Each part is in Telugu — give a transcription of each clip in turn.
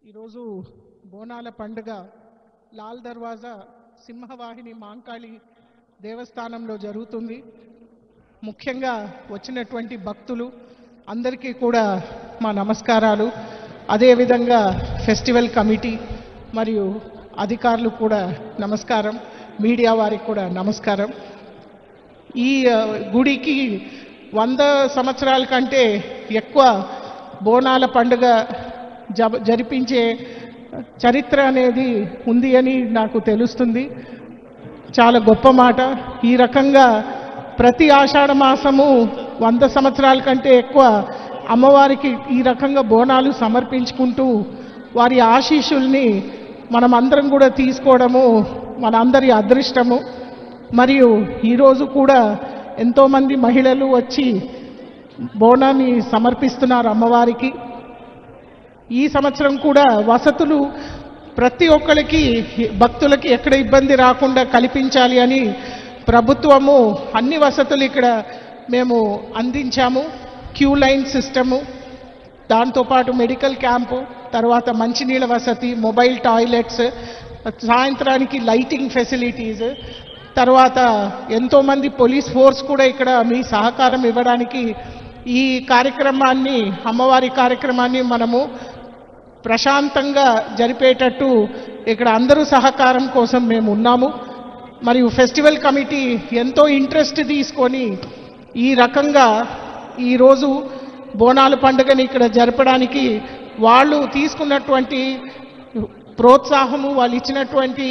ఈరోజు బోనాల పండుగ లాల్ దర్వాజా సింహవాహిని మాంకాళి దేవస్థానంలో జరుగుతుంది. ముఖ్యంగా వచ్చినటువంటి భక్తులు అందరికీ కూడా మా నమస్కారాలు. అదేవిధంగా ఫెస్టివల్ కమిటీ మరియు అధికారులు కూడా నమస్కారం, మీడియా వారికి కూడా నమస్కారం. ఈ గుడికి 100 సంవత్సరాల కంటే ఎక్కువ బోనాల పండుగ జరిపించే చరిత్ర అనేది ఉంది అని నాకు తెలుస్తుంది. చాలా గొప్ప మాట. ఈ రకంగా ప్రతి ఆషాఢ మాసము 100 సంవత్సరాల కంటే ఎక్కువ అమ్మవారికి ఈ రకంగా బోనాలు సమర్పించుకుంటూ వారి ఆశీస్సుల్ని మనం అందరం కూడా తీసుకోవడము మనందరి అదృష్టము. మరియు ఈరోజు కూడా ఎంతోమంది మహిళలు వచ్చి బోనాన్ని సమర్పిస్తున్నారు అమ్మవారికి. ఈ సంవత్సరం కూడా వసతులు ప్రతి ఒక్కరికి భక్తులకి ఎక్కడ ఇబ్బంది రాకుండా కల్పించాలి అని ప్రభుత్వము అన్ని వసతులు ఇక్కడ మేము అందించాము. క్యూ లైన్ సిస్టము, దాంతోపాటు మెడికల్ క్యాంపు, తర్వాత మంచినీళ్ళ వసతి, మొబైల్ టాయిలెట్స్, సాయంత్రానికి లైటింగ్ ఫెసిలిటీస్, తర్వాత ఎంతోమంది పోలీస్ ఫోర్స్ కూడా ఇక్కడ మీ సహకారం ఇవ్వడానికి ఈ కార్యక్రమాన్ని, అమ్మవారి కార్యక్రమాన్ని మనము ప్రశాంతంగా జరిపేటట్టు ఇక్కడ అందరూ సహకారం కోసం మేము ఉన్నాము. మరియు ఫెస్టివల్ కమిటీ ఎంతో ఇంట్రెస్ట్ తీసుకొని ఈ రకంగా ఈరోజు బోనాల పండుగని ఇక్కడ జరపడానికి వాళ్ళు తీసుకున్నటువంటి ప్రోత్సాహము, వాళ్ళు ఇచ్చినటువంటి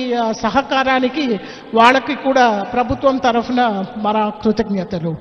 సహకారానికి వాళ్ళకి కూడా ప్రభుత్వం తరఫున మన కృతజ్ఞతలు.